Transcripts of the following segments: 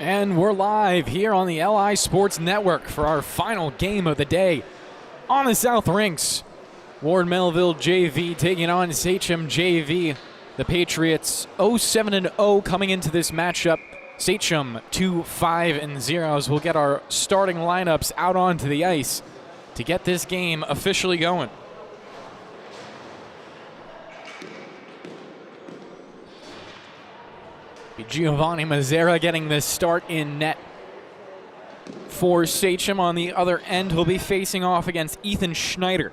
And we're live here on the LI Sports Network for our final game of the day on the South Rinks. Ward Melville JV taking on Sachem JV. The Patriots 0-7-0 coming into this matchup. Sachem 2-5-0 as we'll get our starting lineups out onto the ice to get this game officially going. Giovanni Mazzera getting the start in net for Sachem. On the other end, he'll be facing off against Ethan Schneider.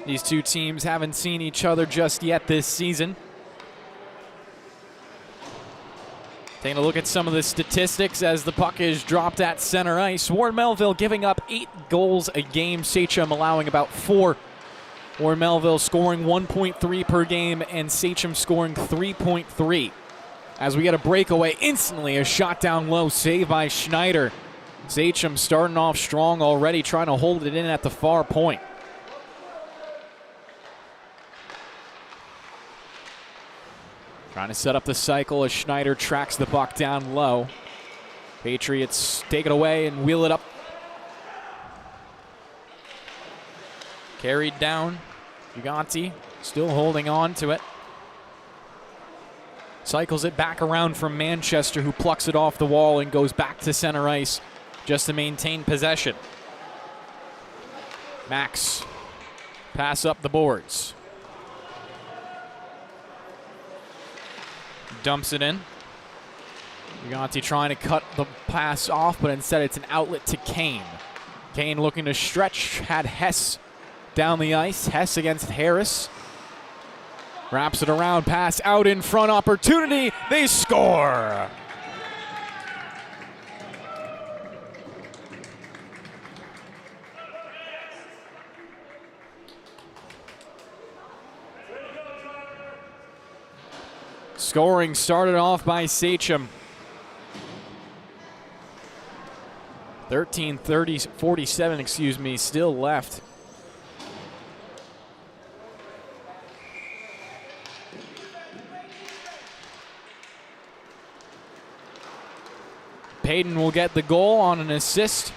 These two teams haven't seen each other just yet this season. Taking a look at some of the statistics as the puck is dropped at center ice. Ward Melville giving up 8 goals a game, Sachem allowing about 4. Ward Melville scoring 1.3 per game and Sachem scoring 3.3. As we get a breakaway, instantly a shot down low, save by Schneider. Sachem starting off strong already, trying to hold it in at the far point. Trying to set up the cycle as Schneider tracks the puck down low. Patriots take it away and wheel it up. Carried down. Gigante still holding on to it. Cycles it back around from Manchester, who plucks it off the wall and goes back to center ice just to maintain possession. Max, pass up the boards. Dumps it in. Gigante trying to cut the pass off, but instead it's an outlet to Kane. Kane looking to stretch, had Hess down the ice. Hess against Harris. Wraps it around, pass out in front, opportunity, they score! Scoring started off by Sachem. 13:47, still left. Payton will get the goal on an assist.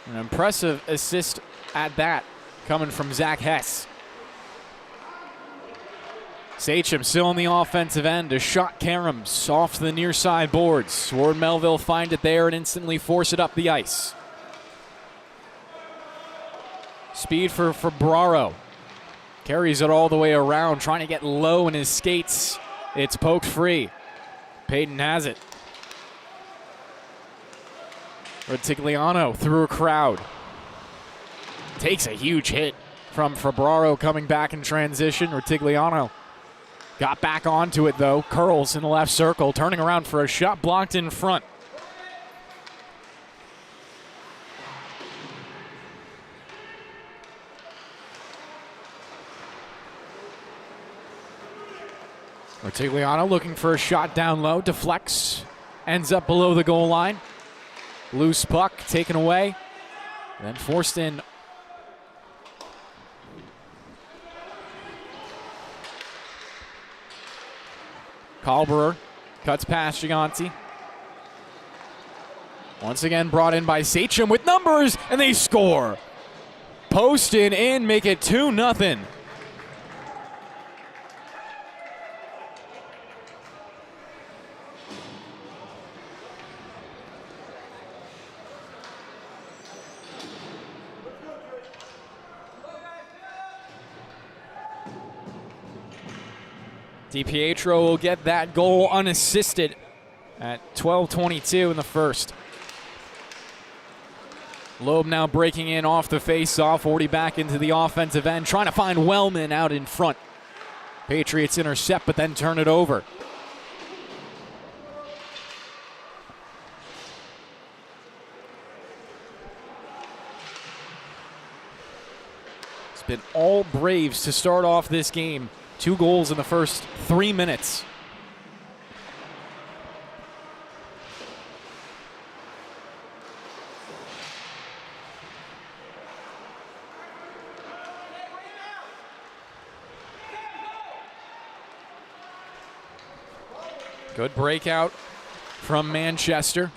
An impressive assist at that, coming from Zach Hess. Sachem still on the offensive end. A shot caroms off to the near side boards. Ward Melville find it there and instantly force it up the ice. Speed for Braro. Carries it all the way around, trying to get low in his skates. It's poked free. Payton has it. Retigliano through a crowd. Takes a huge hit from Fabraro coming back in transition. Retigliano got back onto it though. Curls in the left circle, turning around for a shot blocked in front. Retigliano looking for a shot down low, deflects, ends up below the goal line. Loose puck taken away, then forced in. Kalberer cuts past Gigante. Once again brought in by Sachem with numbers, and they score. Posted in, make it 2-0. DiPietro will get that goal unassisted at 12:22 in the first. Loeb now breaking in off the face-off, already back into the offensive end, trying to find Wellman out in front. Patriots intercept, but then turn it over. It's been all Braves to start off this game. 2 goals in the first 3 minutes. Good breakout from Manchester.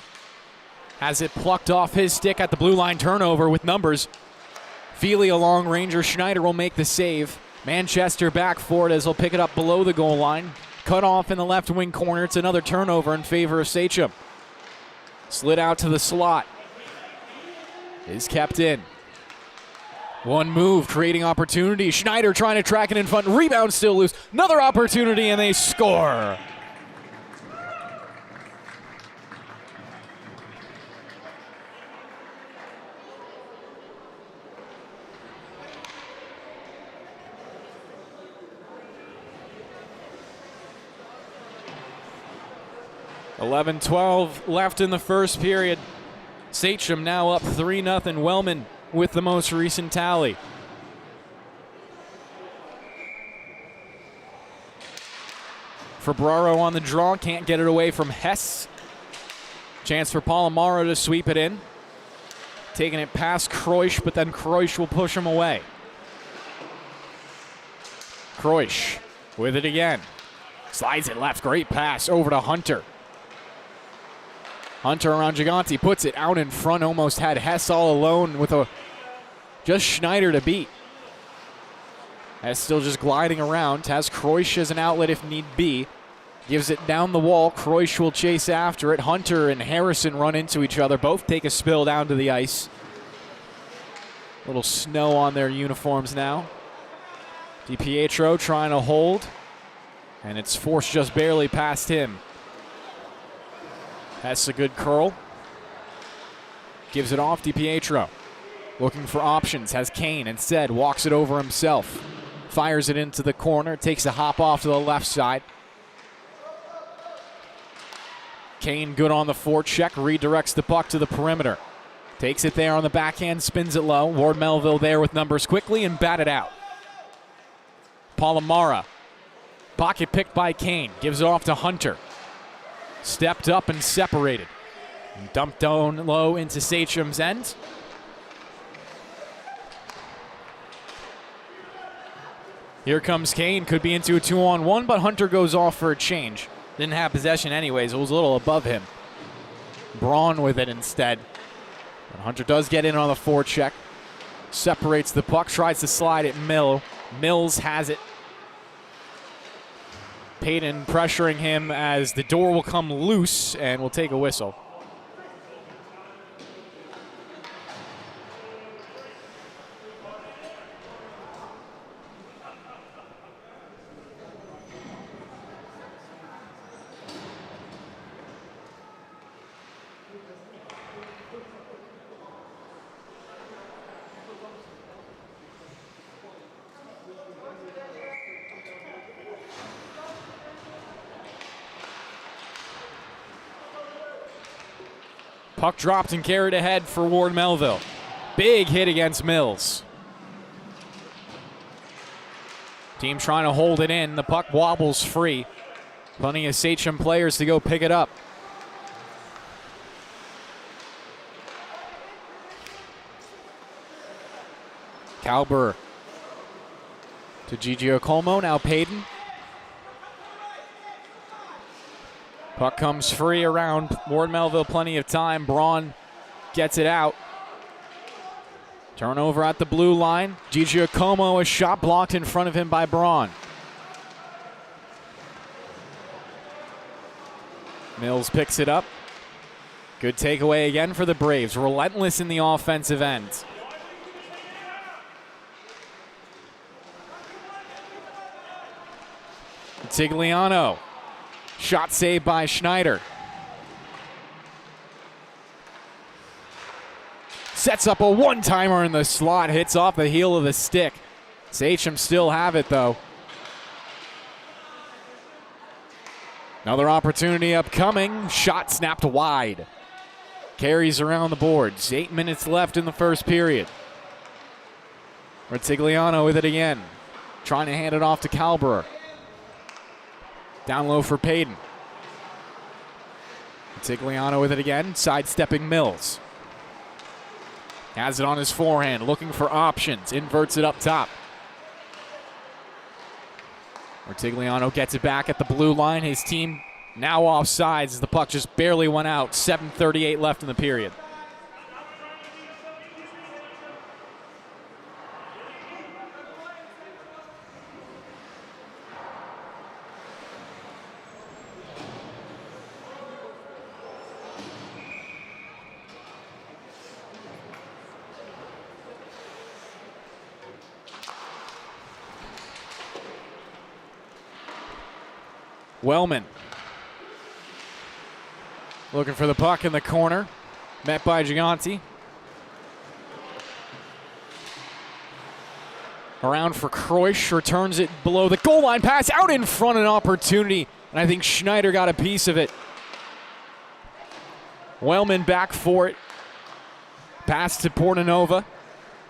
Has it plucked off his stick at the blue line. Turnover with numbers. Feely a long ranger. Schneider will make the save. Manchester back for it as he'll pick it up below the goal line. Cut off in the left wing corner. It's another turnover in favor of Sachem. Slid out to the slot. Is kept in. One move, creating opportunity. Schneider trying to track it in front. Rebound still loose. Another opportunity, and they score. $11-12 left in the first period. Sachem now up 3-0. Wellman with the most recent tally. Ferbraro on the draw, can't get it away from Hess. Chance for Palomaro to sweep it in. Taking it past Kreusch, but then Kreusch will push him away. Kreusch with it again. Slides it left, great pass over to Hunter. Hunter around Gigante, puts it out in front, almost had Hess all alone with just Schneider to beat. Hess still just gliding around, has Kreusch as an outlet if need be. Gives it down the wall, Kreusch will chase after it. Hunter and Harrison run into each other, both take a spill down to the ice. A little snow on their uniforms now. DiPietro trying to hold, and it's forced just barely past him. That's a good curl. Gives it off, DiPietro. Looking for options, has Kane instead, walks it over himself. Fires it into the corner, takes a hop off to the left side. Kane good on the forecheck, redirects the puck to the perimeter. Takes it there on the backhand, spins it low. Ward Melville there with numbers quickly and batted out. Palomara, pocket picked by Kane, gives it off to Hunter. Stepped up and separated. And dumped down low into Sachem's end. Here comes Kane, could be into a 2-on-1, but Hunter goes off for a change. Didn't have possession anyways, it was a little above him. Braun with it instead. But Hunter does get in on the forecheck. Separates the puck, tries to slide it Mills has it. Payton pressuring him as the door will come loose and will take a whistle. Puck dropped and carried ahead for Ward Melville. Big hit against Mills. Team trying to hold it in. The puck wobbles free. Plenty of Sachem players to go pick it up. Calber to Gigio Colmo, now Payton. Puck comes free around Ward Melville, plenty of time. Braun gets it out. Turnover at the blue line. Gigio Colmo, a shot blocked in front of him by Braun. Mills picks it up. Good takeaway again for the Braves. Relentless in the offensive end. Tigliano. Shot saved by Schneider. Sets up a one-timer in the slot. Hits off the heel of the stick. Sachem still have it, though. Another opportunity upcoming. Shot snapped wide. Carries around the boards. 8 minutes left in the first period. Tigliano with it again. Trying to hand it off to Calber. Down low for Payton. Tigliano with it again, sidestepping Mills. Has it on his forehand, looking for options, inverts it up top. Tigliano gets it back at the blue line. His team Now offsides as the puck just barely went out. 7:38 left in the period. Wellman looking for the puck in the corner. Met by Gigante. Around for Kreusch, returns it below the goal line. Pass out in front, an opportunity. And I think Schneider got a piece of it. Wellman back for it. Pass to Portanova.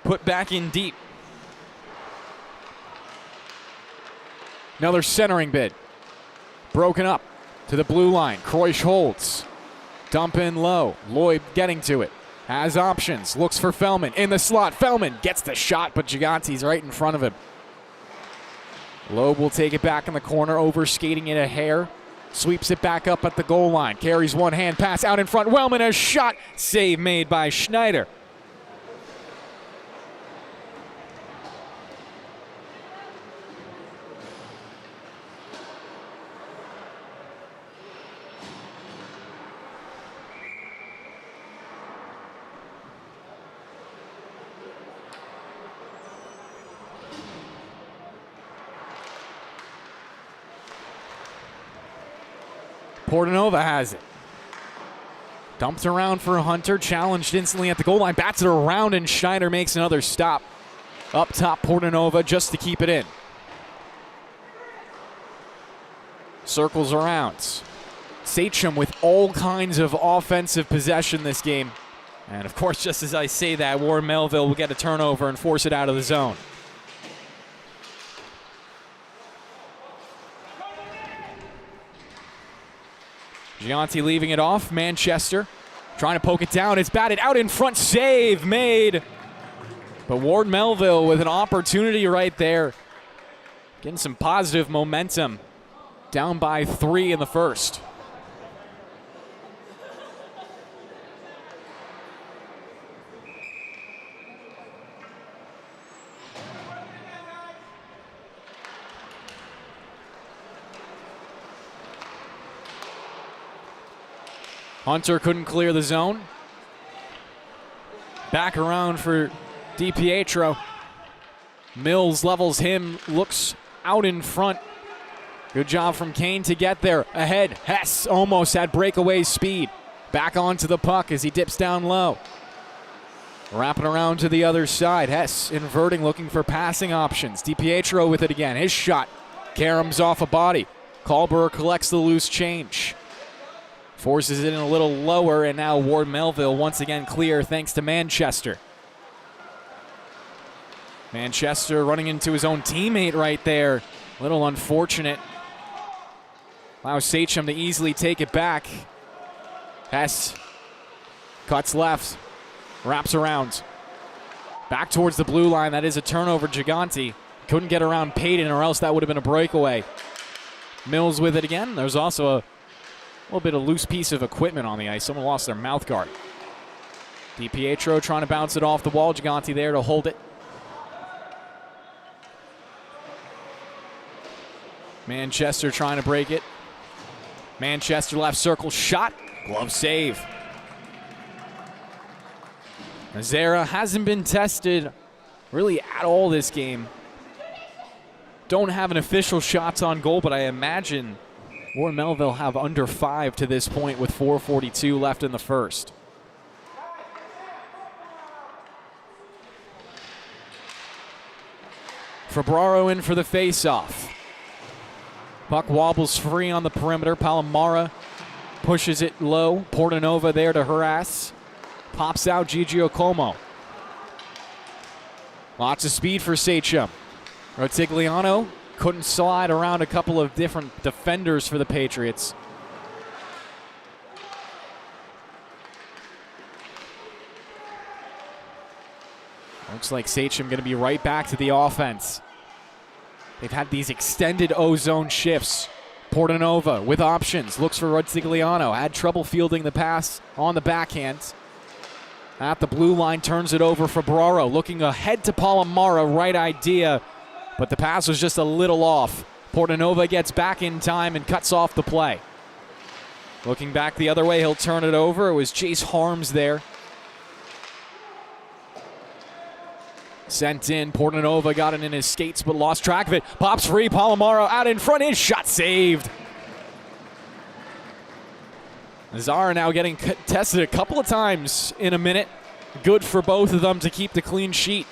Put back in deep. Another centering bid. Broken up to the blue line. Kreusch holds. Dump in low. Lloyd getting to it. Has options. Looks for Fellman. In the slot. Fellman gets the shot, but Gigante's right in front of him. Loeb will take it back in the corner. Overskating it a hair. Sweeps it back up at the goal line. Carries one hand pass out in front. Wellman, a shot. Save made by Schneider. Portanova has it. Dumped around for Hunter. Challenged instantly at the goal line. Bats it around and Schneider makes another stop. Up top Portanova just to keep it in. Circles around. Sachem with all kinds of offensive possession this game. And of course, just as I say that, Warren Melville will get a turnover and force it out of the zone. Gigante leaving it off. Manchester trying to poke it down. It's batted out in front. Save made. But Ward Melville with an opportunity right there. Getting some positive momentum. Down by 3 in the first. Hunter couldn't clear the zone. Back around for DiPietro. Mills levels him, looks out in front. Good job from Kane to get there. Ahead, Hess almost had breakaway speed. Back onto the puck as he dips down low. Wrapping around to the other side. Hess inverting, looking for passing options. DiPietro with it again. His shot. Karam's off a body. Kalber collects the loose change. Forces it in a little lower, and now Ward Melville once again clear thanks to Manchester. Manchester running into his own teammate right there. A little unfortunate. Allows Sachem to easily take it back. Hess cuts left, wraps around. Back towards the blue line. That is a turnover. Gigante couldn't get around Payton, or else that would have been a breakaway. Mills with it again. There's also a little bit of loose piece of equipment on the ice. Someone lost their mouth guard. DiPietro trying to bounce it off the wall. Gigante there to hold it. Manchester trying to break it. Manchester left circle shot. Glove save. Zera hasn't been tested really at all this game. Don't have an official shots on goal, but I imagine Warren Melville have under 5 to this point with 4:42 left in the first. Febraro in for the face-off. Puck wobbles free on the perimeter. Palomara pushes it low. Portanova there to harass. Pops out Gigio Como. Lots of speed for Sachem. Rotigliano couldn't slide around a couple of different defenders for the Patriots. Looks like Sachem going to be right back to the offense. They've had these extended O-zone shifts. Portanova with options, looks for Rodigliano, had trouble fielding the pass on the backhand. At the blue line, turns it over for Ferraro, looking ahead to Palomara, right idea, but the pass was just a little off. Portanova gets back in time and cuts off the play. Looking back the other way, he'll turn it over. It was Chase Harms there. Sent in, Portanova got it in his skates but lost track of it. Pops free, Palomaro out in front, his shot saved. Zara now getting tested a couple of times in a minute. Good for both of them to keep the clean sheet.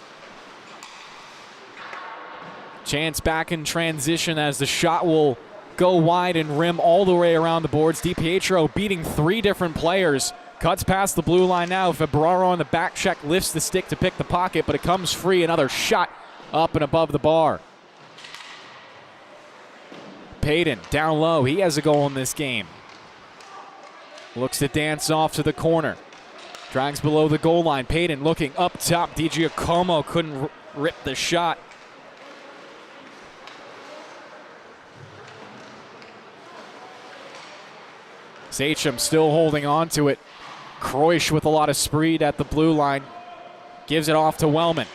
Chance back in transition as the shot will go wide and rim all the way around the boards. DiPietro beating 3 different players. Cuts past the blue line now. Ferraro on the back check lifts the stick to pick the pocket, but it comes free. Another shot up and above the bar. Payton down low. He has a goal in this game. Looks to dance off to the corner. Drags below the goal line. Payton looking up top. DiGiacomo couldn't rip the shot. Sachem still holding on to it. Kreusch with a lot of speed at the blue line. Gives it off to Wellman.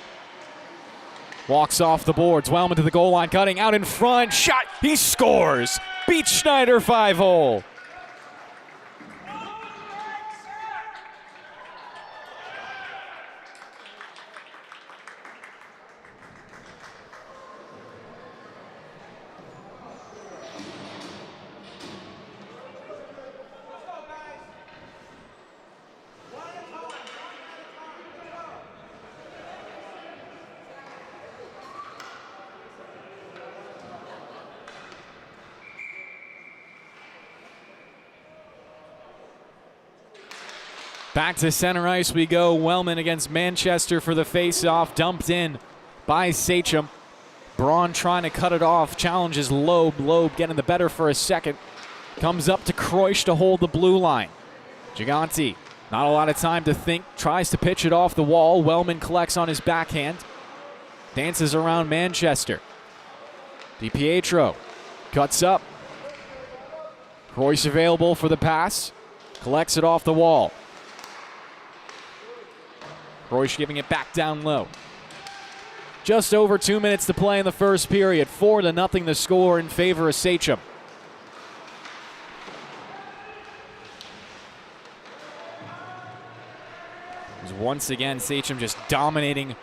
Walks off the boards. Wellman to the goal line, cutting out in front. Shot. He scores. Beats Schneider 5-0. Back to center ice we go. Wellman against Manchester for the face-off. Dumped in by Sachem. Braun trying to cut it off. Challenges Loeb. Loeb getting the better for a second. Comes up to Kreusch to hold the blue line. Gigante, not a lot of time to think. Tries to pitch it off the wall. Wellman collects on his backhand. Dances around Manchester. DiPietro cuts up. Kreusch available for the pass. Collects it off the wall. Kreusch giving it back down low. Just over 2 minutes to play in the first period. 4-0 the score in favor of Sachem. Once again, Sachem just dominating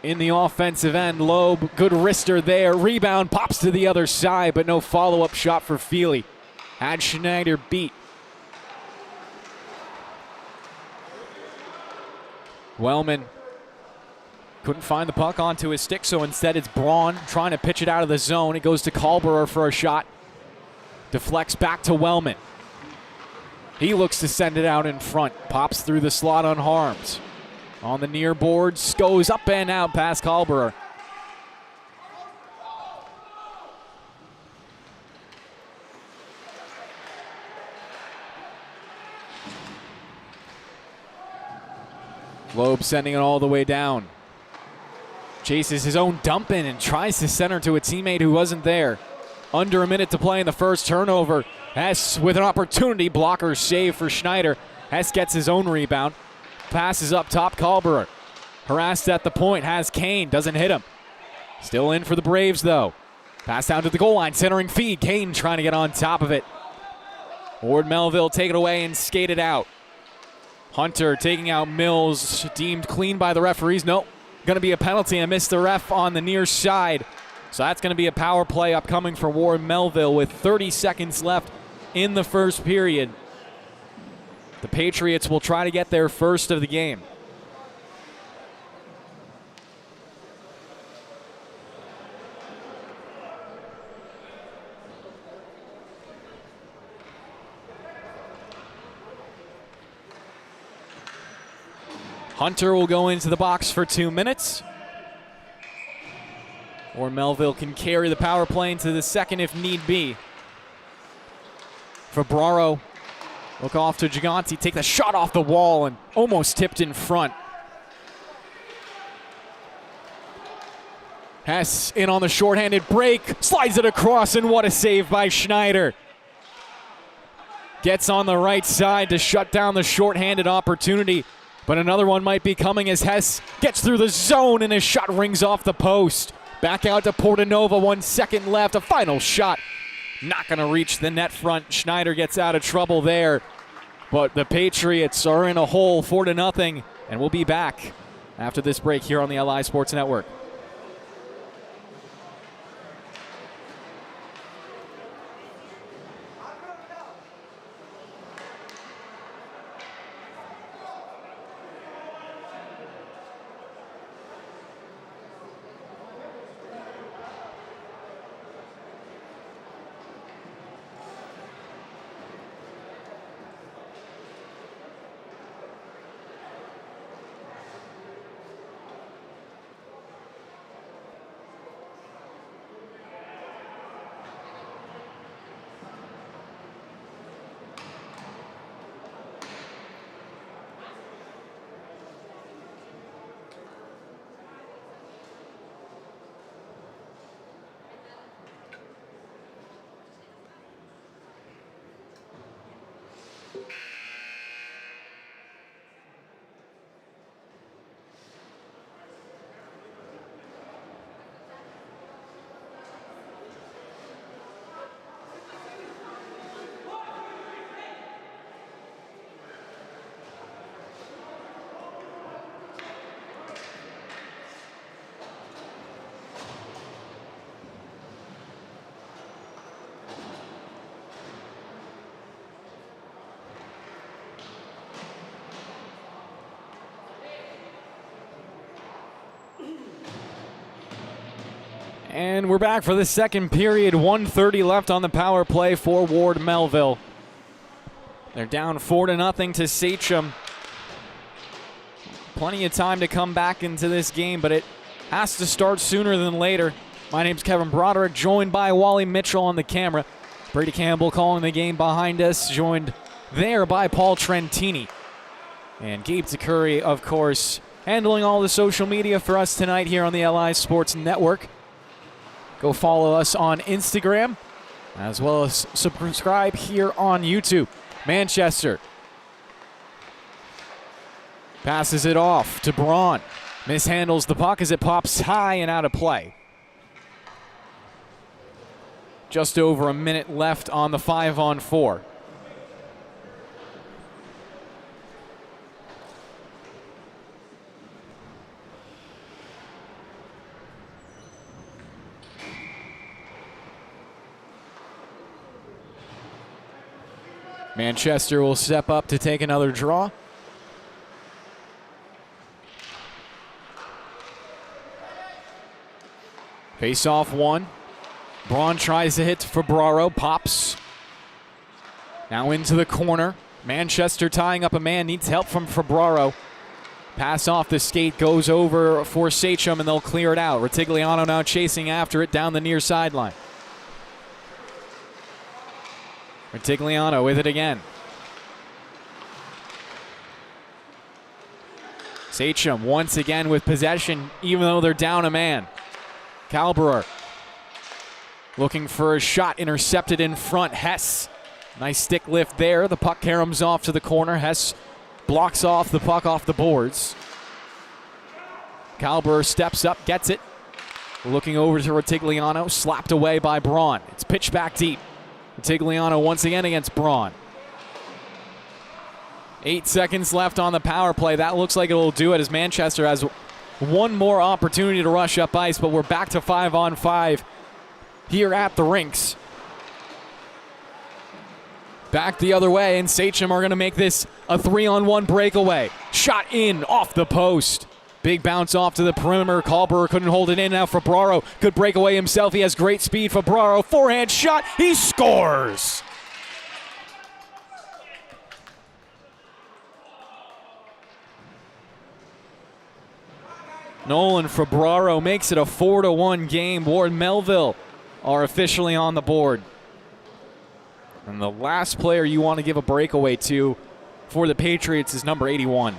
in the offensive end. Loeb, good wrister there. Rebound, pops to the other side, but no follow-up shot for Feely. Had Schneider beat. Wellman couldn't find the puck onto his stick, so instead it's Braun trying to pitch it out of the zone. It goes to Kalberer for a shot. Deflects back to Wellman. He looks to send it out in front. Pops through the slot unharmed. On the near boards, goes up and out past Kalberer. Loeb sending it all the way down. Chases his own dump in and tries to center to a teammate who wasn't there. Under a minute to play in the first. Turnover. Hess with an opportunity. Blocker save for Schneider. Hess gets his own rebound. Passes up top. Kalberer harassed at the point. Has Kane. Doesn't hit him. Still in for the Braves though. Pass down to the goal line. Centering feed. Kane trying to get on top of it. Ward Melville take it away and skate it out. Hunter taking out Mills, deemed clean by the referees. Nope, going to be a penalty. I missed the ref on the near side. So that's going to be a power play upcoming for Ward Melville with 30 seconds left in the first period. The Patriots will try to get their first of the game. Hunter will go into the box for 2 minutes. Or Melville can carry the power play into the second if need be. Ferraro, look off to Gigante, take the shot off the wall and almost tipped in front. Hess in on the shorthanded break, slides it across, and what a save by Schneider. Gets on the right side to shut down the shorthanded opportunity, but another one might be coming as Hess gets through the zone and his shot rings off the post. Back out to Portanova, 1 second left, a final shot. Not going to reach the net front. Schneider gets out of trouble there, but the Patriots are in a hole 4-0, and we'll be back after this break here on the LI Sports Network. And we're back for the second period. 1:30 left on the power play for Ward Melville. They're down 4-0 to Sachem. Plenty of time to come back into this game, but it has to start sooner than later. My name's Kevin Broderick, joined by Wally Mitchell on the camera. Brady Campbell calling the game behind us, joined there by Paul Trentini. And Gabe Takuri, of course, handling all the social media for us tonight here on the LI Sports Network. Go follow us on Instagram, as well as subscribe here on YouTube. Manchester passes it off to Braun. Mishandles the puck as it pops high and out of play. Just over a minute left on the 5-on-4. Manchester will step up to take another draw. Face off one. Braun tries to hit Fabraro, pops. Now into the corner. Manchester tying up a man, needs help from Fabraro. Pass off the skate, goes over for Sachem, and they'll clear it out. Retigliano now chasing after it down the near sideline. Retigliano with it again. Sachem once again with possession, even though they're down a man. Kalberer looking for a shot, intercepted in front. Hess, nice stick lift there. The puck caroms off to the corner. Hess blocks off the puck off the boards. Kalberer steps up, gets it. Looking over to Retigliano, slapped away by Braun. It's pitched back deep. Retigliano once again against Braun. 8 seconds left on the power play. That looks like it'll do it as Manchester has one more opportunity to rush up ice, but we're back to 5-on-5 here at the rinks. Back the other way, and Sachem are going to make this a 3-on-1 breakaway. Shot in off the post. Big bounce off to the perimeter. Kalberer couldn't hold it in. Now Fabraro could break away himself. He has great speed. Fabraro, forehand shot. He scores! Nolan Fabraro makes it a 4-1 game. Ward Melville are officially on the board. And the last player you want to give a breakaway to for the Patriots is number 81.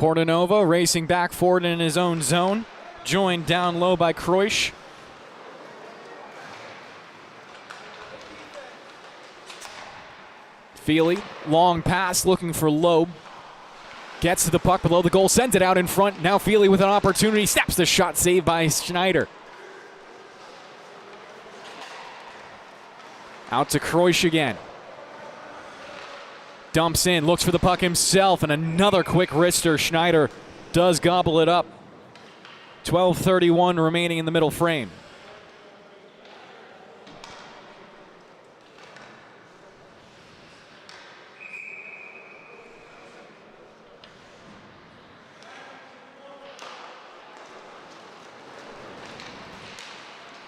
Portanova racing back forward in his own zone, joined down low by Kreusch. Feely, long pass looking for Loeb. Gets to the puck below the goal, sends it out in front. Now Feely with an opportunity, snaps the shot, saved by Schneider. Out to Kreusch again. Dumps in, looks for the puck himself, and another quick wrister. Schneider does gobble it up. 12:31 remaining in the middle frame.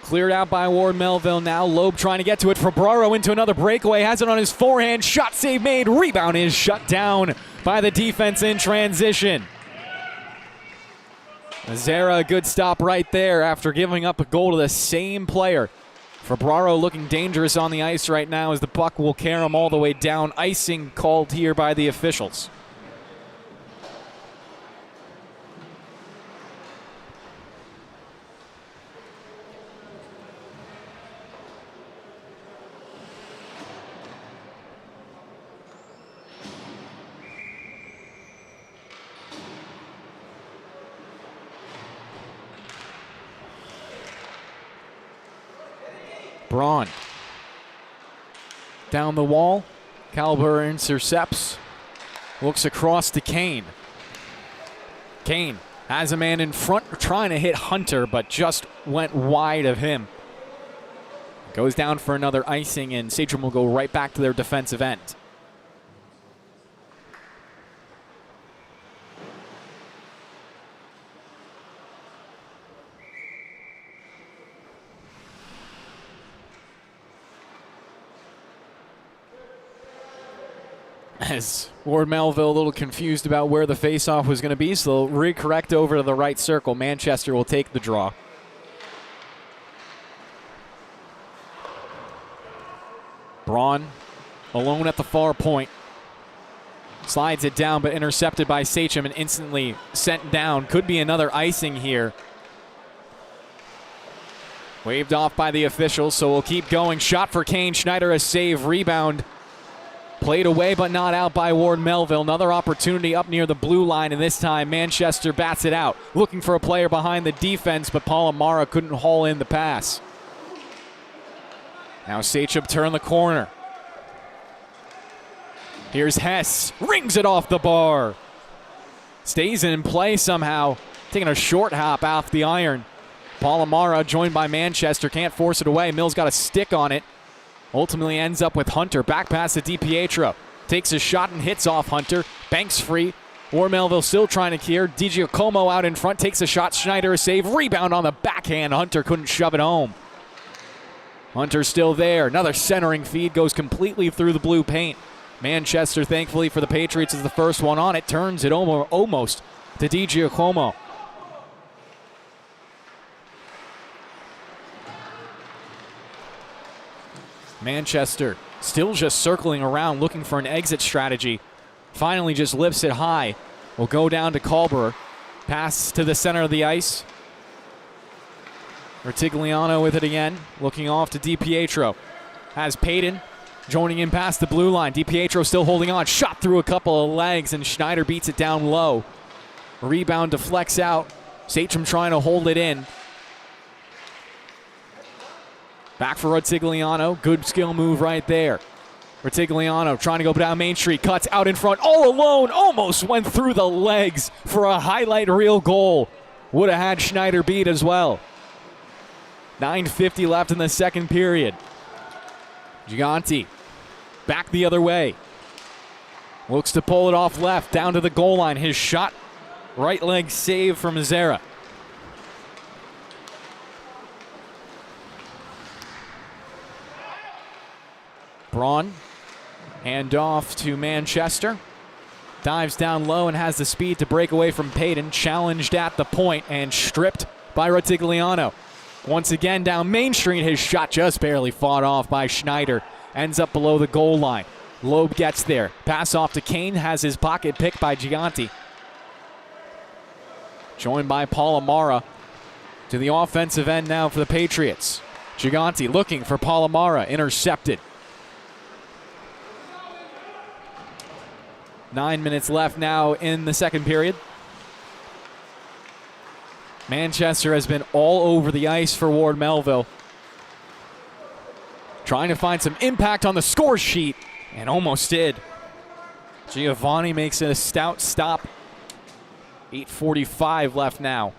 Cleared out by Ward Melville now. Loeb trying to get to it. Febraro into another breakaway. Has it on his forehand. Shot save made. Rebound is shut down by the defense in transition. Zera, a good stop right there after giving up a goal to the same player. Febraro looking dangerous on the ice right now as the puck will carry him all the way down. Icing called here by the officials. Braun down the wall. Calber intercepts. Looks across to Kane. Kane has a man in front trying to hit Hunter, but just went wide of him. Goes down for another icing, and Sachem will go right back to their defensive end. As Ward Melville a little confused about where the faceoff was going to be, so they'll recorrect over to the right circle. Manchester will take the draw. Braun alone at the far point. Slides it down, but intercepted by Sachem and instantly sent down. Could be another icing here. Waved off by the officials, so we'll keep going. Shot for Kane. Schneider a save. Rebound. Played away but not out by Ward Melville. Another opportunity up near the blue line, and this time Manchester bats it out. Looking for a player behind the defense, but Palomara couldn't haul in the pass. Now Sachem turn the corner. Here's Hess. Rings it off the bar. Stays in play somehow. Taking a short hop off the iron. Palomara joined by Manchester. Can't force it away. Mills got a stick on it. Ultimately ends up with Hunter. Back pass to DiPietro. Takes a shot and hits off Hunter. Banks free. Ward Melville still trying to clear. DiGiacomo out in front. Takes a shot. Schneider a save. Rebound on the backhand. Hunter couldn't shove it home. Hunter still there. Another centering feed goes completely through the blue paint. Manchester, thankfully for the Patriots, is the first one on it. Turns it almost to DiGiacomo. Manchester still just circling around looking for an exit strategy. Finally just lifts it high. Will go down to Calber. Pass to the center of the ice. Retigliano with it again. Looking off to DiPietro. Has Payton joining in past the blue line. DiPietro still holding on. Shot through a couple of legs and Schneider beats it down low. Rebound deflects out. Sachem trying to hold it in. Back for Retigliano. Good skill move right there. Retigliano trying to go down Main Street. Cuts out in front. All alone. Almost went through the legs for a highlight reel goal. Would have had Schneider beat as well. 9:50 left in the second period. Giganti back the other way. Looks to pull it off left. Down to the goal line. His shot. Right leg save from Zera. Braun, hand off to Manchester. Dives down low and has the speed to break away from Payton. Challenged at the point and stripped by Retigliano. Once again down Main Street. His shot just barely fought off by Schneider. Ends up below the goal line. Loeb gets there. Pass off to Kane. Has his pocket picked by Giganti. joined by Palomara. To the offensive end now for the Patriots. Gigante looking for Palomara, intercepted. 9 minutes left now in the second period. Manchester has been all over the ice for Ward Melville. Trying to find some impact on the score sheet, and almost did. Giovanni makes it a stout stop. 8:45 left now.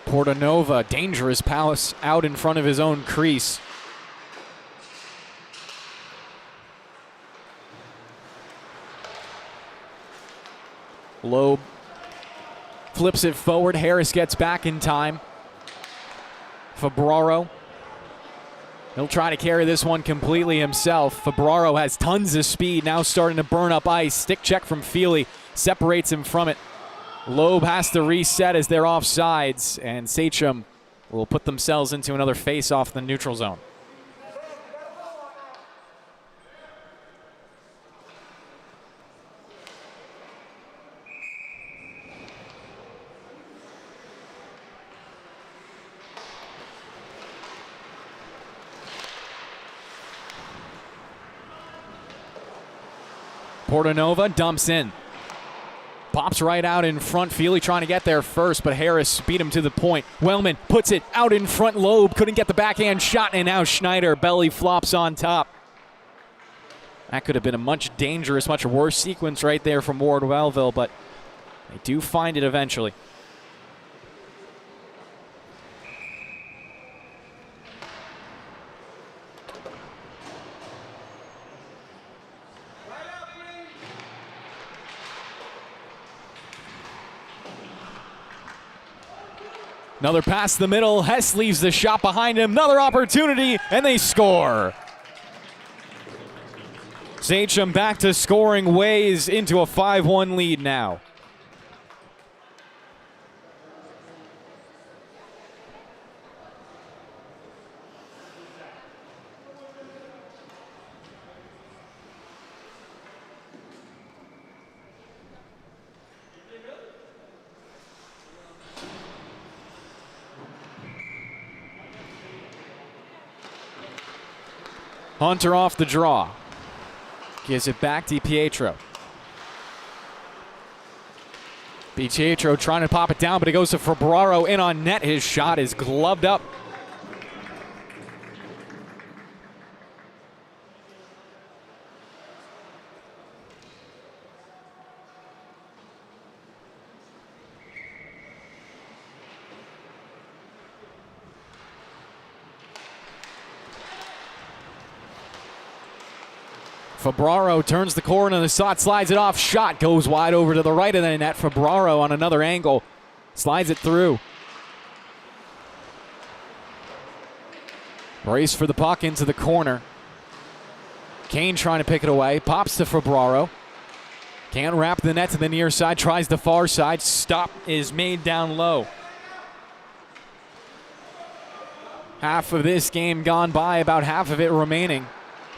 Portanova, dangerous pass out in front of his own crease. Loeb flips it forward. Harris gets back in time. Fabraro. He'll try to carry this one completely himself. Fabraro has tons of speed, now starting to burn up ice. Stick check from Feely separates him from it. Loeb has to reset as they're offsides, and Sachem will put themselves into another face-off in the neutral zone. Portanova dumps in. Pops right out in front. Feely trying to get there first, but Harris beat him to the point. Wellman puts it out in front. Loeb couldn't get the backhand shot, and now Schneider belly flops on top. That could have been a much dangerous, much worse sequence right there from Ward Melville, but they do find it eventually. Another pass to the middle. Hess leaves the shot behind him. Another opportunity, and they score. Sachem back to scoring ways into a 5-1 lead now. Hunter off the draw. Gives it back to Pietro. Pietro trying to pop it down, but it goes to Fabraro in on net. His shot is gloved up. Fabraro turns the corner, the shot slides it off. Shot goes wide over to the right of the net. Fabraro on another angle slides it through. Brace for the puck into the corner. Kane trying to pick it away. Pops to Fabraro. Can't wrap the net to the near side. Tries the far side. Stop is made down low. Half of this game gone by, about half of it remaining.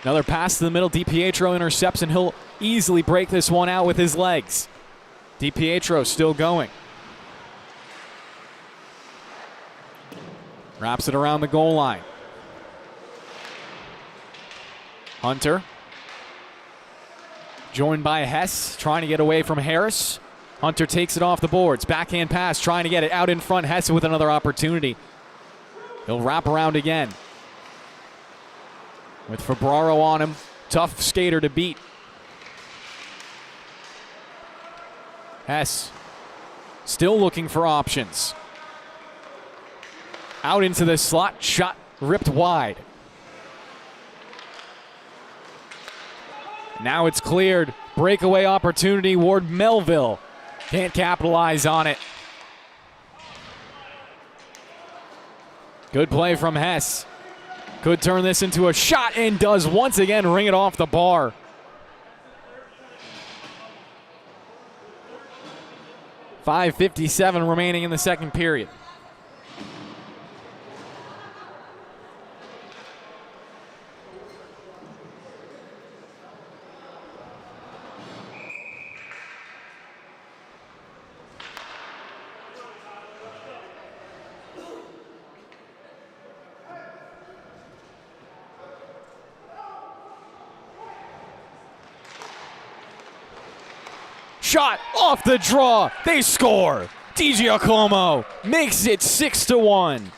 Another pass to the middle. DiPietro intercepts, and he'll easily break this one out with his legs. DiPietro still going. Wraps it around the goal line. Hunter. Joined by Hess, trying to get away from Harris. Hunter takes it off the boards. Backhand pass, trying to get it out in front. Hess with another opportunity. He'll wrap around again. With Fabraro on him, tough skater to beat. Hess still looking for options. Out into the slot, shot ripped wide. Now it's cleared. Breakaway opportunity. Ward Melville can't capitalize on it. Good play from Hess. Could turn this into a shot and does once again ring it off the bar. 5:57 remaining in the second period. Shot off the draw. They score. DiGiacomo makes it 6-1.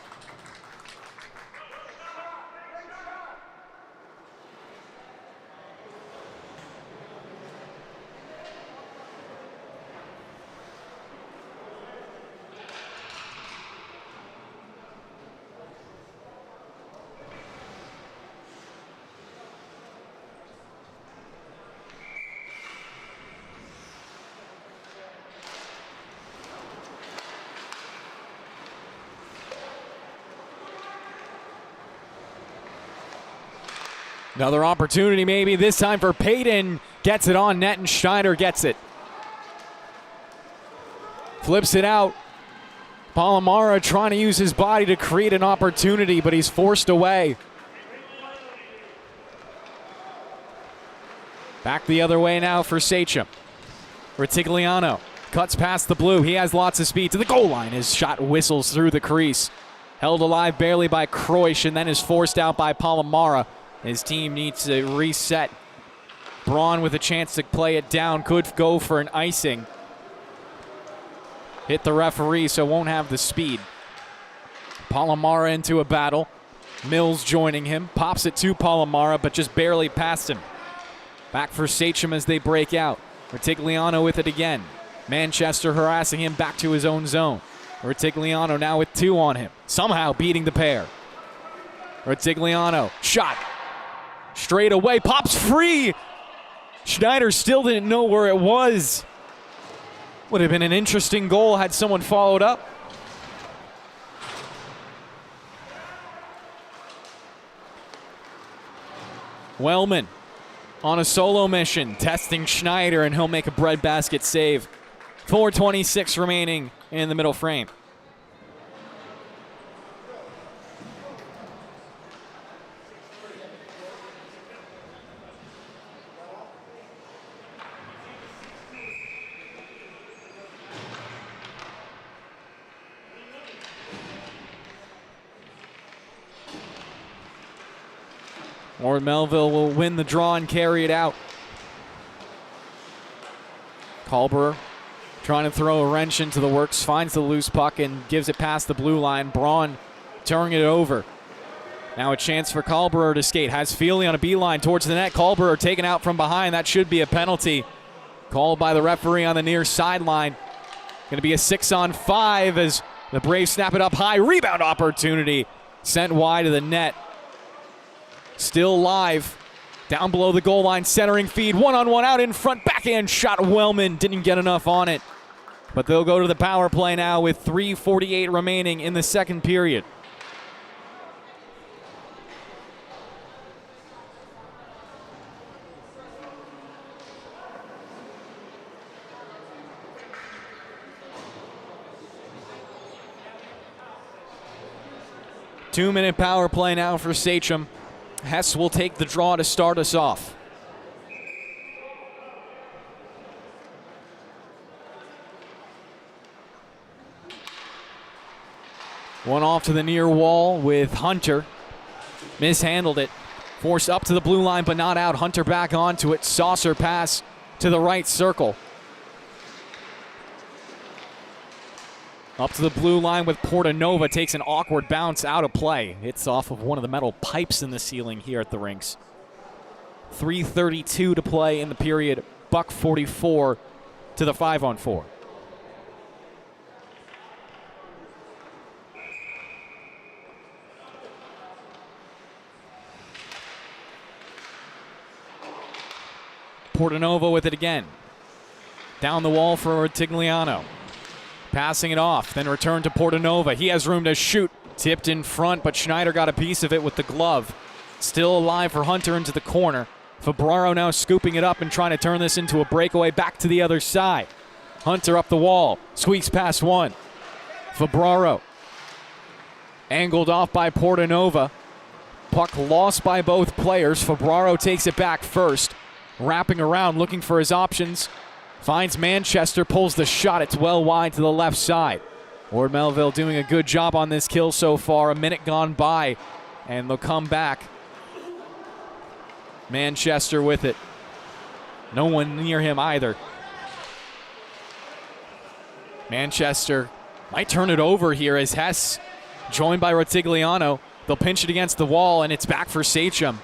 Another opportunity maybe, this time for Payton. Gets it on net and Schneider gets it. Flips it out. Palomara trying to use his body to create an opportunity, but he's forced away. Back the other way now for Sachem. Retigliano cuts past the blue. He has lots of speed to the goal line. His shot whistles through the crease. Held alive barely by Kreusch and then is forced out by Palomara. His team needs to reset. Braun with a chance to play it down. Could go for an icing. Hit the referee, so won't have the speed. Palomara into a battle. Mills joining him. Pops it to Palomara, but just barely past him. Back for Sachem as they break out. Retigliano with it again. Manchester harassing him back to his own zone. Retigliano now with 2 on him. Somehow beating the pair. Retigliano, shot. Straight away, pops free. Schneider still didn't know where it was. Would have been an interesting goal had someone followed up. Wellman on a solo mission, testing Schneider, and he'll make a breadbasket save. 4:26 remaining in the middle frame. Or Melville will win the draw and carry it out. Kalber trying to throw a wrench into the works, finds the loose puck and gives it past the blue line. Braun turning it over. Now a chance for Kalber to skate. Has Feely on a beeline towards the net. Kalber taken out from behind. That should be a penalty. Called by the referee on the near sideline. Going to be a 6-on-5 as the Braves snap it up high. Rebound opportunity. Sent wide of the net. Still live. Down below the goal line, centering feed. One-on-one out in front. Backhand shot. Wellman didn't get enough on it. But they'll go to the power play now with 3:48 remaining in the second period. Two-minute power play now for Sachem. Hess will take the draw to start us off. One off to the near wall with Hunter. Mishandled it. Forced up to the blue line, but not out. Hunter back onto it. Saucer pass to the right circle. Up to the blue line with Portanova. Takes an awkward bounce out of play. Hits off of one of the metal pipes in the ceiling here at the rinks. 3:32 to play in the period. Buck 44 to the 5-on-4. Portanova with it again. Down the wall for Retigliano. Passing it off, then return to Portanova. He has room to shoot. Tipped in front, but Schneider got a piece of it with the glove. Still alive for Hunter into the corner. Fabraro now scooping it up and trying to turn this into a breakaway back to the other side. Hunter up the wall. Squeaks past one. Fabraro. Angled off by Portanova. Puck lost by both players. Fabraro takes it back first. Wrapping around, looking for his options. Finds Manchester, pulls the shot. It's well wide to the left side. Ward Melville doing a good job on this kill so far. A minute gone by, and they'll come back. Manchester with it. No one near him either. Manchester might turn it over here as Hess, joined by Rotigliano. They'll pinch it against the wall, and it's back for Sachem.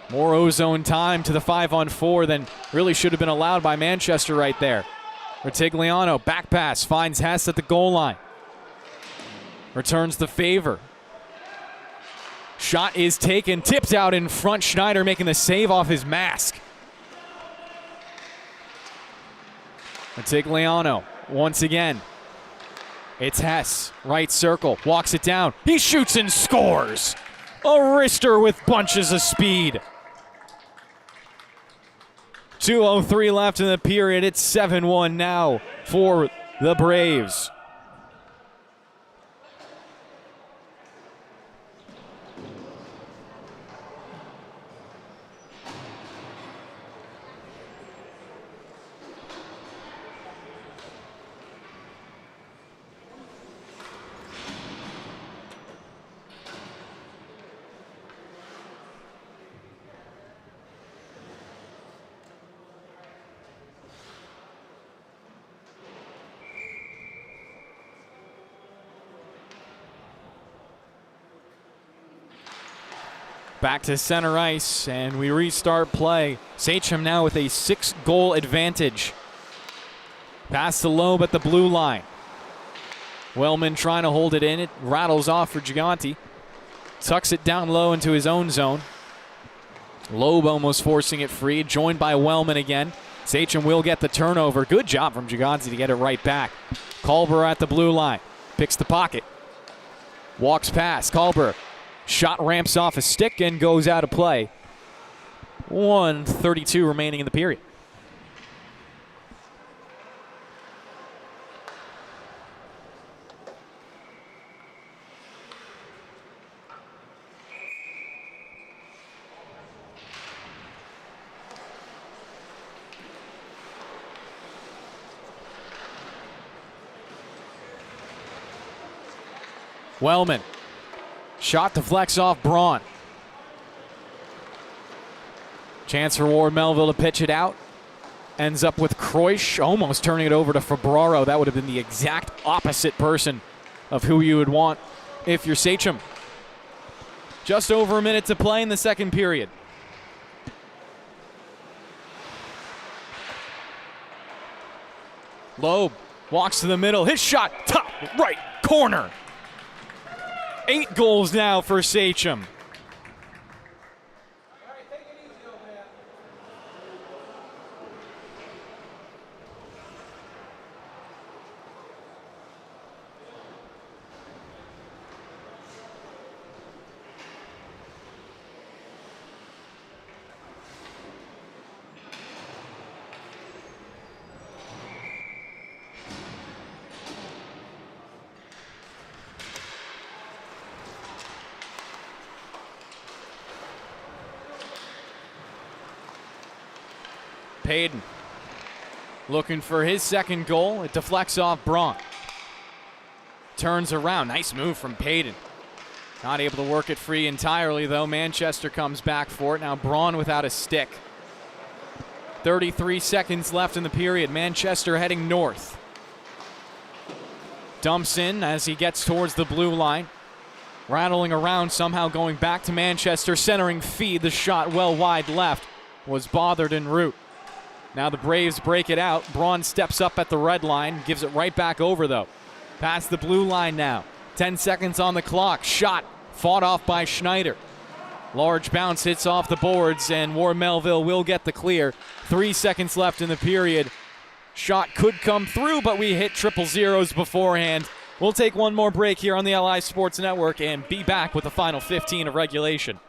More ozone time to the 5-on-4 than really should have been allowed by Manchester right there. Rotigliano, back pass, finds Hess at the goal line. Returns the favor. Shot is taken, tipped out in front. Schneider making the save off his mask. Rotigliano, once again. It's Hess, right circle, walks it down. He shoots and scores. A wrister with bunches of speed. 2:03 left in the period. It's 7-1 now for the Braves. Back to center ice, and we restart play. Sachem now with a 6-goal advantage. Pass to Loeb at the blue line. Wellman trying to hold it in. It rattles off for Giganti. Tucks it down low into his own zone. Loeb almost forcing it free, joined by Wellman again. Sachem will get the turnover. Good job from Giganti to get it right back. Culber at the blue line. Picks the pocket. Walks past. Culber. Shot ramps off a stick and goes out of play. 1:32 remaining in the period. Wellman. Shot deflects off Braun. Chance for Ward Melville to pitch it out. Ends up with Kreusch almost turning it over to Fabraro. That would have been the exact opposite person of who you would want if you're Sachem. Just over a minute to play in the second period. Loeb walks to the middle. His shot, top right corner. 8 goals now for Sachem. Payton looking for his second goal. It deflects off Braun. Turns around. Nice move from Payton. Not able to work it free entirely, though. Manchester comes back for it. Now Braun without a stick. 33 seconds left in the period. Manchester heading north. Dumps in as he gets towards the blue line. Rattling around, somehow going back to Manchester. Centering feed. The shot well wide left was bothered en route. Now the Braves break it out. Braun steps up at the red line. Gives it right back over, though. Past the blue line now. 10 seconds on the clock. Shot fought off by Schneider. Large bounce hits off the boards, and Ward Melville will get the clear. 3 seconds left in the period. Shot could come through, but we hit triple zeros beforehand. We'll take one more break here on the LI Sports Network and be back with the final 15 of regulation.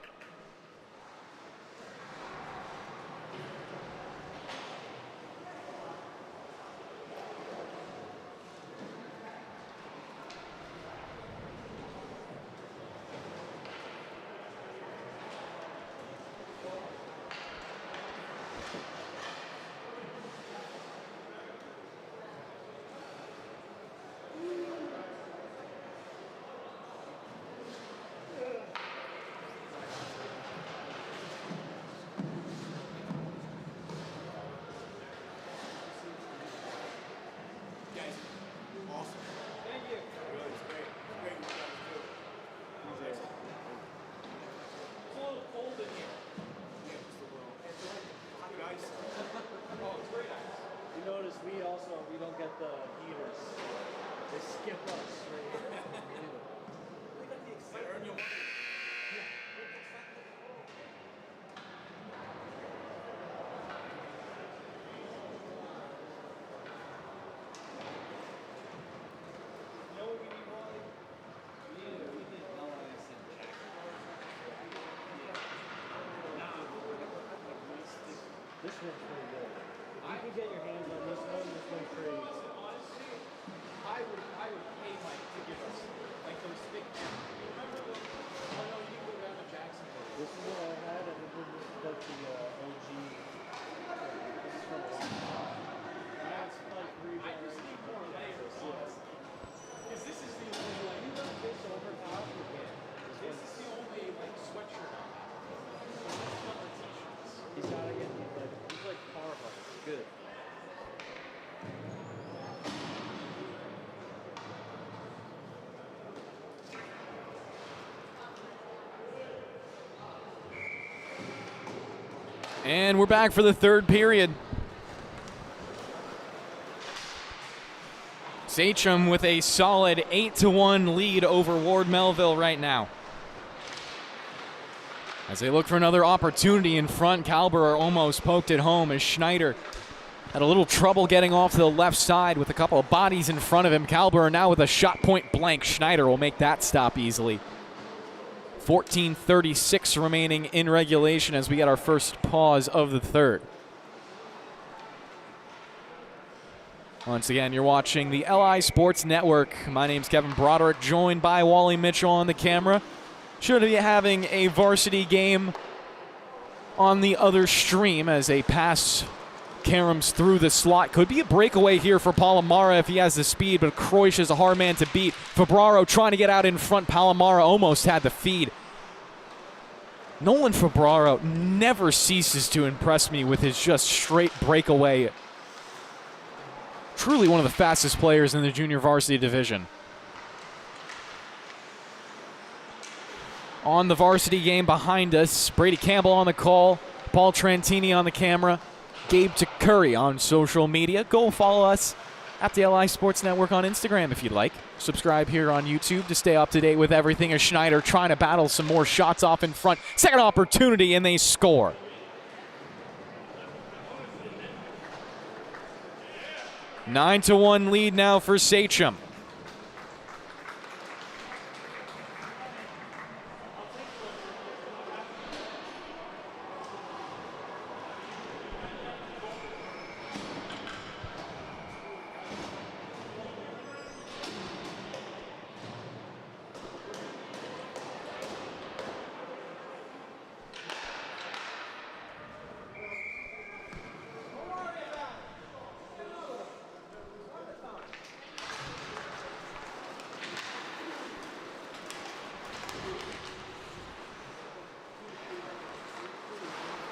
shit's pretty good. If you can get your hands on this one trades. I would pay Mike to give us like those thick. Remember the? Oh no, you go down to Jacksonville. This is what I had, and this is like the OG. This is from a long time. That's like 3 I just need more layers. Yes. Because this is the only like You got this over top, you can. this is the only like sweatshirt on. He's gotta get he's like Carhartt. Good. And we're back for the third period. Sachem with a solid 8-1 lead over Ward Melville right now. As they look for another opportunity in front, Calber almost poked it home as Schneider had a little trouble getting off to the left side with a couple of bodies in front of him. Calber now with a shot point blank. Schneider will make that stop easily. 14:36 remaining in regulation as we get our first pause of the third. Once again, you're watching the LI Sports Network. My name's Kevin Broderick, joined by Wally Mitchell on the camera. Should be having a varsity game on the other stream as a pass caroms through the slot. Could be a breakaway here for Palomara if he has the speed, but Croix is a hard man to beat. Fabraro trying to get out in front. Palomara almost had the feed. Nolan Fabraro never ceases to impress me with his just straight breakaway. Truly one of the fastest players in the junior varsity division. On the varsity game behind us, Brady Campbell on the call, Paul Trantini on the camera, Gabe Curry on social media. Go follow us at the LI Sports Network on Instagram if you'd like. Subscribe here on YouTube to stay up to date with everything as Schneider trying to battle some more shots off in front. Second opportunity and they score. A 9-1 lead now for Sachem.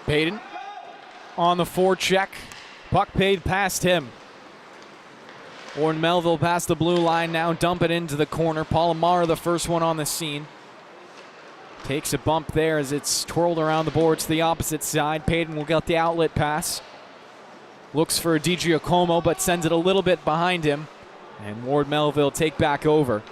Payton on the forecheck. Puck paid past him. Ward Melville past the blue line now. Dump it into the corner. Palomar, the first one on the scene. Takes a bump there as it's twirled around the boards to the opposite side. Payton will get the outlet pass. Looks for DiGiacomo, but sends it a little bit behind him. And Ward Melville take back over.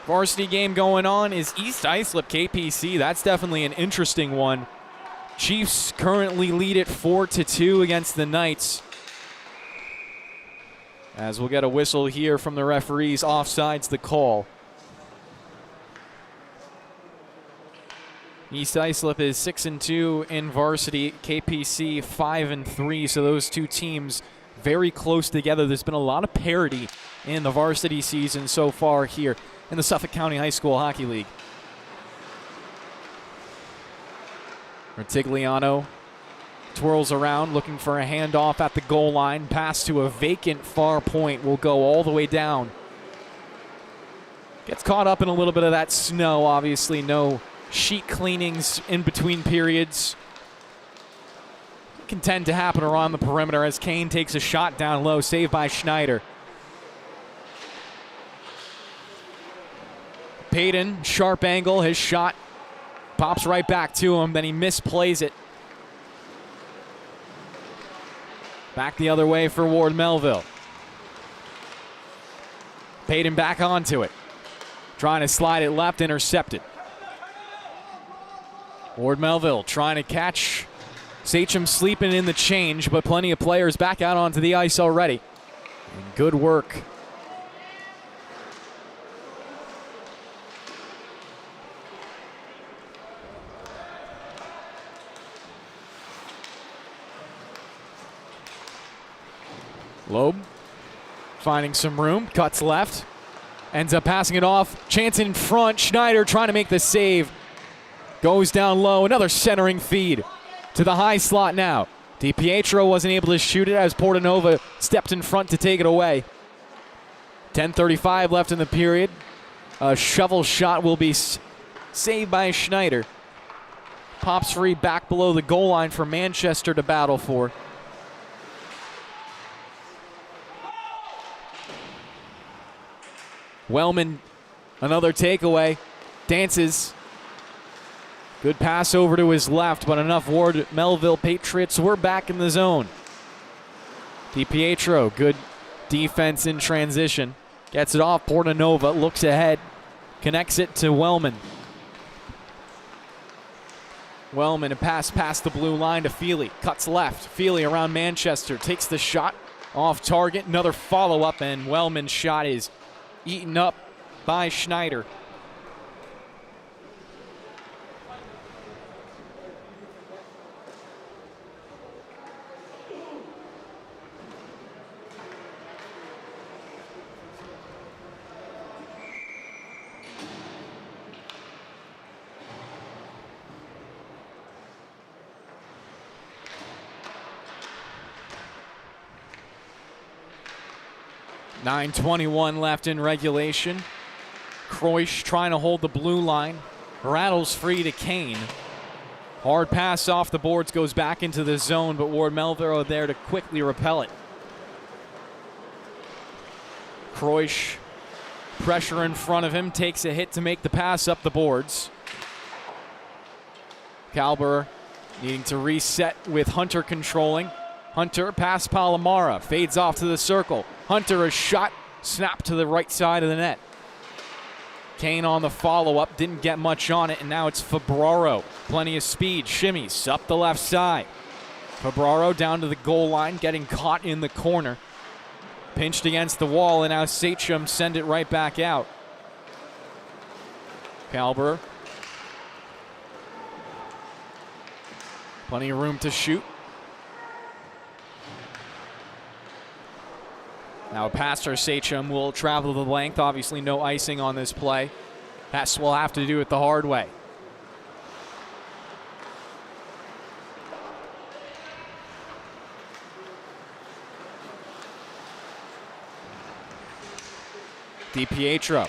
Varsity game going on is East Islip KPC. That's definitely an interesting one. Chiefs currently lead it 4-2 against the Knights. As we'll get a whistle here from the referees, offsides the call. East Islip is 6-2 in varsity, KPC 5-3, so those two teams very close together. There's been a lot of parity in the varsity season so far here in the Suffolk County High School Hockey League. Retigliano twirls around looking for a handoff at the goal line. Pass to a vacant far point will go all the way down. Gets caught up in a little bit of that snow. Obviously no sheet cleanings in between periods. Can tend to happen around the perimeter as Kane takes a shot down low. Saved by Schneider. Payton, sharp angle, his shot pops right back to him, then he misplays it. Back the other way for Ward Melville. Payton back onto it. Trying to slide it left, intercepted. Ward Melville trying to catch Sachem sleeping in the change, but plenty of players back out onto the ice already. And good work. Loeb finding some room, cuts left, ends up passing it off. Chance in front, Schneider trying to make the save. Goes down low, another centering feed to the high slot now. DiPietro wasn't able to shoot it as Portanova stepped in front to take it away. 10:35 left in the period. A shovel shot will be saved by Schneider. Pops free back below the goal line for Manchester to battle for. Wellman, another takeaway. Dances. Good pass over to his left, but enough Ward Melville Patriots were back in the zone. DiPietro, good defense in transition. Gets it off. Portanova looks ahead. Connects it to Wellman. Wellman, a pass past the blue line to Feely. Cuts left. Feely around Manchester. Takes the shot. Off target. Another follow-up, and Wellman's shot is eaten up by Schneider. .9:21 left in regulation. Kreusch trying to hold the blue line. Rattles free to Kane. Hard pass off the boards, goes back into the zone, but Ward Melville there to quickly repel it. Kreusch, pressure in front of him, takes a hit to make the pass up the boards. Kalber needing to reset with Hunter controlling. Hunter past Palomara, fades off to the circle. Hunter, a shot, snapped to the right side of the net. Kane on the follow-up, didn't get much on it, and now it's Febraro. Plenty of speed, shimmies up the left side. Febraro down to the goal line, getting caught in the corner. Pinched against the wall, and now Sachem send it right back out. Kalber. Plenty of room to shoot. Now a pass for Sachem will travel the length. Obviously no icing on this play. Hess will have to do it the hard way. DiPietro.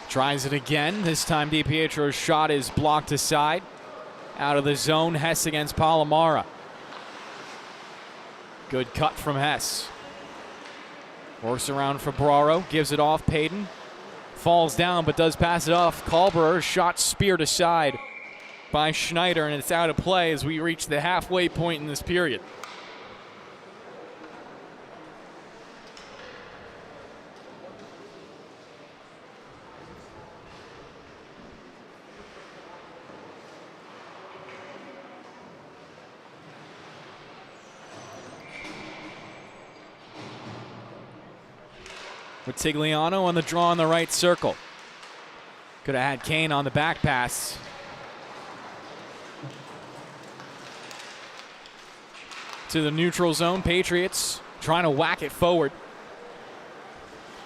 Tries it again. This time DiPietro's shot is blocked aside. Out of the zone, Hess against Palomara. Good cut from Hess. Works around Febraro, gives it off. Payton falls down but does pass it off. Kalber, shot speared aside by Schneider, and it's out of play as we reach the halfway point in this period. Tigliano on the draw in the right circle. Could have had Kane on the back pass. To the neutral zone. Patriots trying to whack it forward.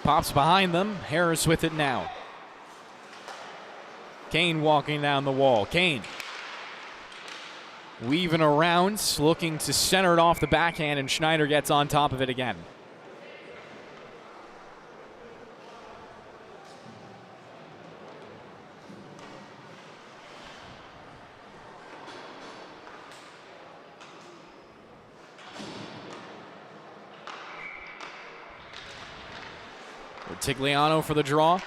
Pops behind them. Harris with it now. Kane walking down the wall. Kane weaving around, looking to center it off the backhand, and Schneider gets on top of it again. Tigliano for the draw.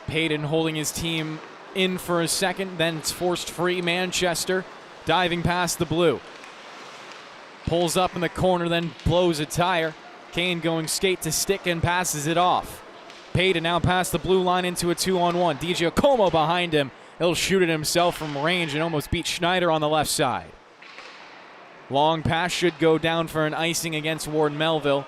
Payton holding his team in for a second, then it's forced free. Manchester diving past the blue. Pulls up in the corner, then blows a tire. Kane going skate to stick and passes it off. Payton now past the blue line into a 2-on-1. DiGiacomo behind him. He'll shoot it himself from range and almost beat Schneider on the left side. Long pass should go down for an icing against Ward Melville.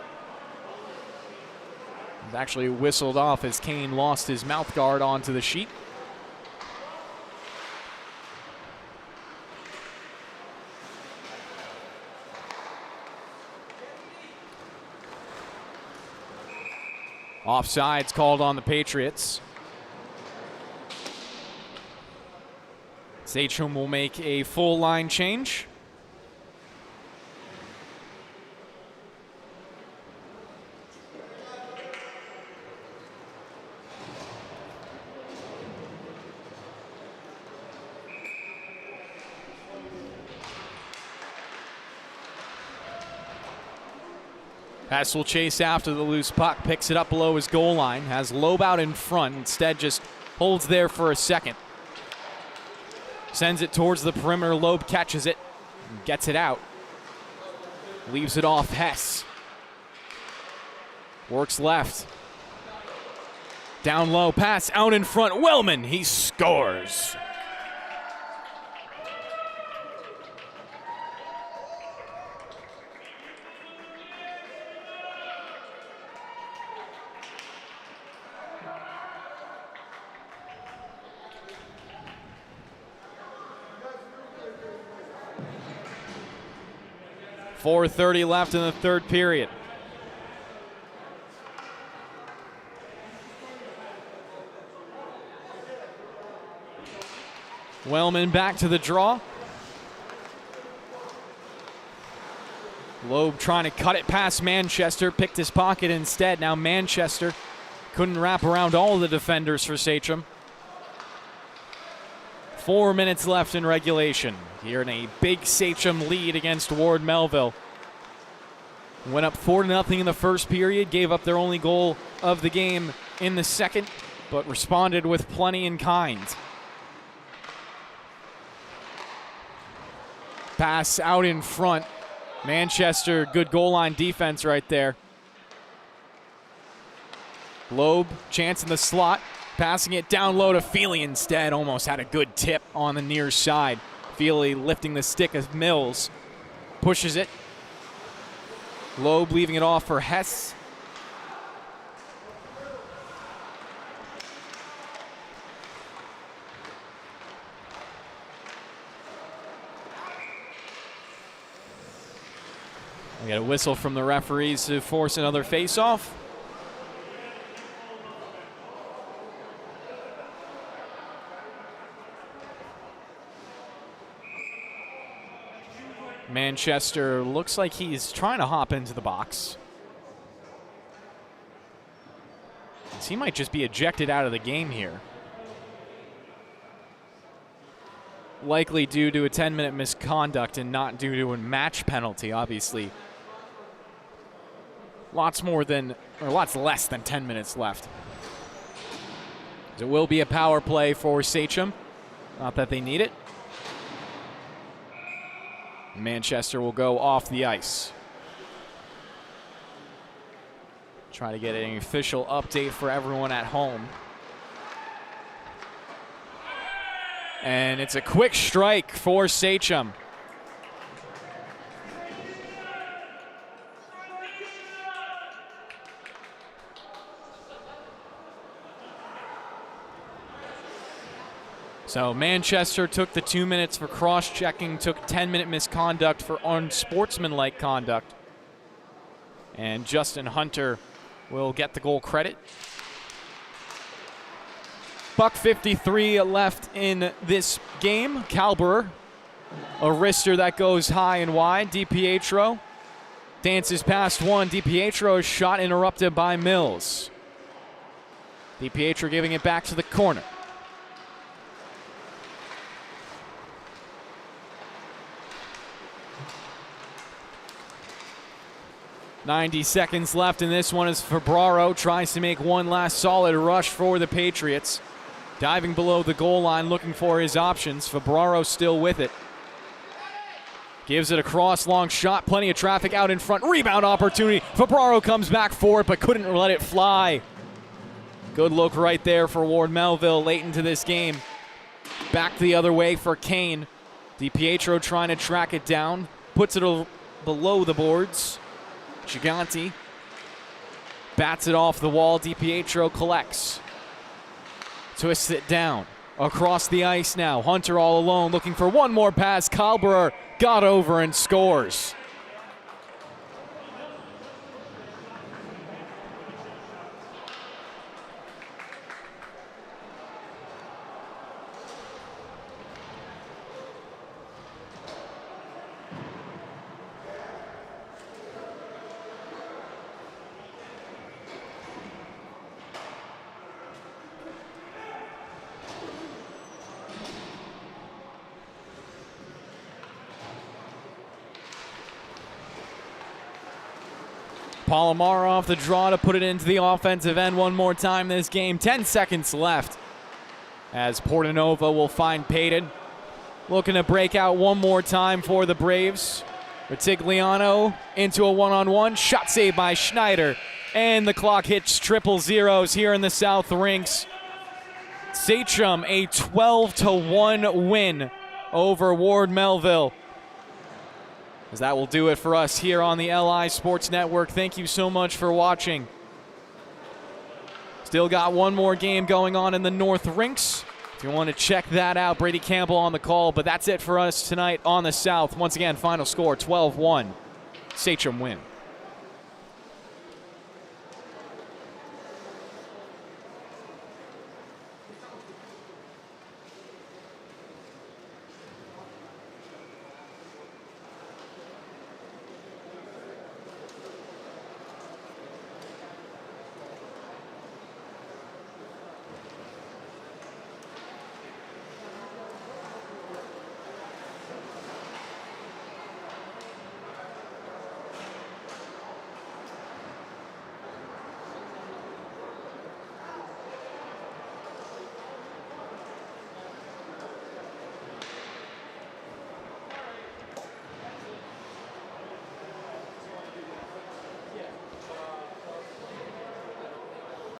Actually whistled off as Kane lost his mouth guard onto the sheet. Offsides called on the Patriots. Sachem will make a full line change. Hess will chase after the loose puck, picks it up below his goal line, has Loeb out in front, instead just holds there for a second. Sends it towards the perimeter, Loeb catches it, and gets it out. Leaves it off Hess. Works left. Down low, pass out in front, Wellman, he scores. .4:30 left in the third period. Wellman back to the draw. Loeb trying to cut it past Manchester, picked his pocket instead. Now Manchester couldn't wrap around all the defenders for Sachem. 4 minutes left in regulation. Here in a big Sachem lead against Ward Melville. Went up 4-0 in the first period, gave up their only goal of the game in the second, but responded with plenty in kind. Pass out in front. Manchester, good goal line defense right there. Loeb, chance in the slot. Passing it down low to Feely instead. Almost had a good tip on the near side. Feely lifting the stick of Mills. Pushes it. Loeb leaving it off for Hess. We got a whistle from the referees to force another face-off. Manchester looks like he's trying to hop into the box. He might just be ejected out of the game here. Likely due to a 10-minute misconduct and not due to a match penalty, obviously. Lots less than 10 minutes left. It will be a power play for Sachem. Not that they need it. Manchester will go off the ice. Try to get an official update for everyone at home. And it's a quick strike for Sachem. So Manchester took the 2 minutes for cross-checking, took 10-minute misconduct for unsportsmanlike conduct. And Justin Hunter will get the goal credit. .53 left in this game. Calberer, a wrister that goes high and wide. DiPietro dances past one. DiPietro's shot interrupted by Mills. DiPietro giving it back to the corner. .90 seconds left in this one as Febraro tries to make one last solid rush for the Patriots. Diving below the goal line, looking for his options. Febraro still with it. Gives it a cross, long shot, plenty of traffic out in front. Rebound opportunity. Febraro comes back for it, but couldn't let it fly. Good look right there for Ward Melville late into this game. Back the other way for Kane. DiPietro trying to track it down. Puts it below the boards. Gigante bats it off the wall. DiPietro collects. Twists it down. Across the ice now. Hunter all alone looking for one more pass. Calberer got over and scores. Palomar off the draw to put it into the offensive end one more time this game. 10 seconds left as Portanova will find Payton. Looking to break out one more time for the Braves. Retigliano into a one-on-one. Shot saved by Schneider. And the clock hits triple zeros here in the South Rinks. Sachem a 12-1 win over Ward Melville. As that will do it for us here on the LI Sports Network. Thank you so much for watching. Still got one more game going on in the North Rinks. If you want to check that out, Brady Campbell on the call. But that's it for us tonight on the South. Once again, final score 12-1. Sachem win.